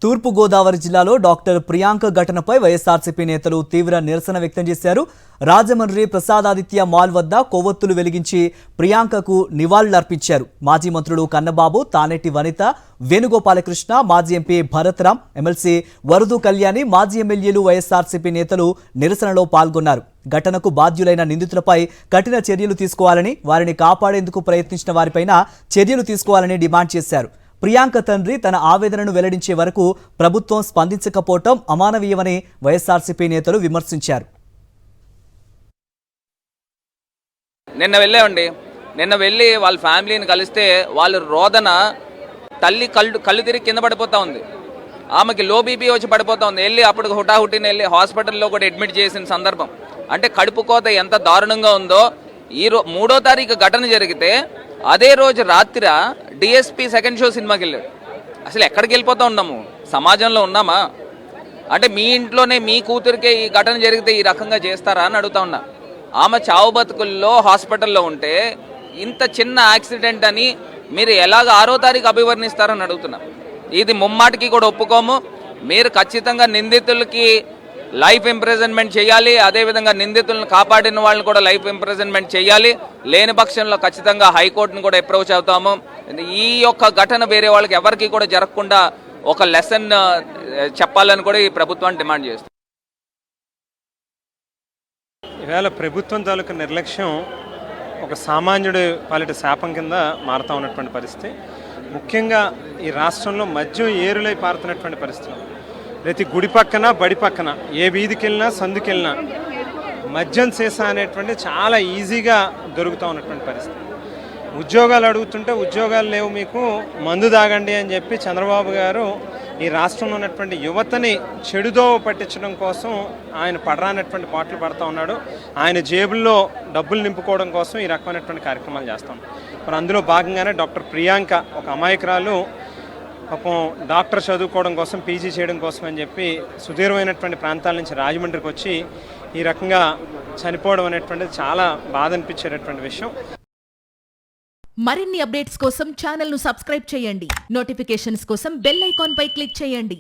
తూర్పు గోదావరి జిల్లాలో డాక్టర్ ప్రియాంక ఘటనపై వైఎస్ఆర్సీపీ నేతలు తీవ్ర నిరసన వ్యక్తం చేశారు. రాజమండ్రి ప్రసాదాదిత్య మాల్ వద్ద కొవ్వొత్తులు వెలిగించి ప్రియాంకకు నివాళులర్పించారు. మాజీ మంత్రులు కన్నబాబు, తానేటి వనిత, వేణుగోపాలకృష్ణ, మాజీ ఎంపీ భరత్రాం, ఎమ్మెల్సీ వరదు కళ్యాణి, మాజీ ఎమ్మెల్యేలు, వైఎస్ఆర్సీపీ నేతలు నిరసనలో పాల్గొన్నారు. ఘటనకు బాధ్యులైన నిందితులపై కఠిన చర్యలు తీసుకోవాలని, వారిని కాపాడేందుకు ప్రయత్నించిన వారిపైన చర్యలు తీసుకోవాలని డిమాండ్ చేశారు. ప్రియాంక తండ్రి తన ఆవేదనను వెల్లడించే వరకు ప్రభుత్వం స్పందించకపోవటం అమానవీయమని వైఎస్ఆర్సీపీ నేతలు విమర్శించారు. నిన్న వెళ్ళి వాళ్ళ ఫ్యామిలీని కలిస్తే వాళ్ళ రోదన, తల్లి కళ్ళు తిరిగి కింద పడిపోతా ఉంది. ఆమెకి లో బీపీ వచ్చి పడిపోతా ఉంది. వెళ్ళి అప్పుడు హుటాహుటిని వెళ్ళి హాస్పిటల్లో కూడా అడ్మిట్ చేసిన సందర్భం. అంటే కడుపు కోత ఎంత దారుణంగా ఉందో. 3వ తారీఖు ఘటన జరిగితే అదే రోజు రాత్రి డిఎస్పీ సెకండ్ షో సినిమాకి వెళ్ళాడు. అసలు ఎక్కడికి వెళ్ళిపోతా ఉన్నాము? సమాజంలో ఉన్నామా? అంటే మీ ఇంట్లోనే మీ కూతురికే ఈ ఘటన జరిగితే ఈ రకంగా చేస్తారా అని అడుగుతా ఉన్నా. ఆమె చావు బతుకుల్లో హాస్పిటల్లో ఉంటే ఇంత చిన్న యాక్సిడెంట్ అని మీరు ఎలాగ 6వ తారీఖు అభివర్ణిస్తారని అడుగుతున్నా. ఇది ముమ్మాటికి కూడా ఒప్పుకోము. మీరు ఖచ్చితంగా నిందితులకి లైఫ్ ఇంప్రిజన్మెంట్ చేయాలి. అదేవిధంగా నిందితులను కాపాడిన వాళ్ళని కూడా లైఫ్ ఇంప్రిజన్మెంట్ చేయాలి. లేని పక్షంలో ఖచ్చితంగా హైకోర్టును కూడా అప్రోచ్ అవుతాము. ఈ యొక్క ఘటన వేరే వాళ్ళకి ఎవరికి కూడా జరగకుండా ఒక లెసన్ చెప్పాలని కూడా ఈ ప్రభుత్వాన్ని డిమాండ్ చేస్తుంది. ఈవేళ ప్రభుత్వం తాలూకు నిర్లక్ష్యం ఒక సామాన్యుడి పాలిట శాపం కింద మారుతూ ఉన్నటువంటి పరిస్థితి. ముఖ్యంగా ఈ రాష్ట్రంలో మద్యం ఏరులై పారుతున్నటువంటి పరిస్థితి. ప్రతి గుడి పక్కన, బడి పక్కన, ఏ వీధికి వెళ్ళినా, సందుకి వెళ్ళినా మద్యం సీసా అనేటువంటి చాలా ఈజీగా దొరుకుతూ ఉన్నటువంటి పరిస్థితి. ఉద్యోగాలు అడుగుతుంటే ఉద్యోగాలు లేవు, మీకు మందు తాగండి అని చెప్పి చంద్రబాబు గారు ఈ రాష్ట్రంలో ఉన్నటువంటి యువతని చెడుదోవ పట్టించడం కోసం ఆయన పడరానటువంటి పాటలు పడుతూ ఉన్నాడు. ఆయన జేబుల్లో డబ్బులు నింపుకోవడం కోసం ఈ రకమైనటువంటి కార్యక్రమాలు చేస్తాం. మరి అందులో భాగంగానే డాక్టర్ ప్రియాంక, ఒక అమాయకురాలు, పాపం డాక్టర్ చదువుకోవడం కోసం, పీజీ చేయడం కోసం అని చెప్పి సుదీర్ఘమైనటువంటి ప్రాంతాల నుంచి రాజమండ్రికి వచ్చి ఈ రకంగా చనిపోవడం అనేటువంటిది చాలా బాధ అనిపించేటటువంటి విషయం. మరిన్ని అప్డేట్స్ కోసం ఛానల్ను సబ్స్క్రైబ్ చేయండి. నోటిఫికేషన్స్ కోసం బెల్ ఐకాన్ పై క్లిక్ చేయండి.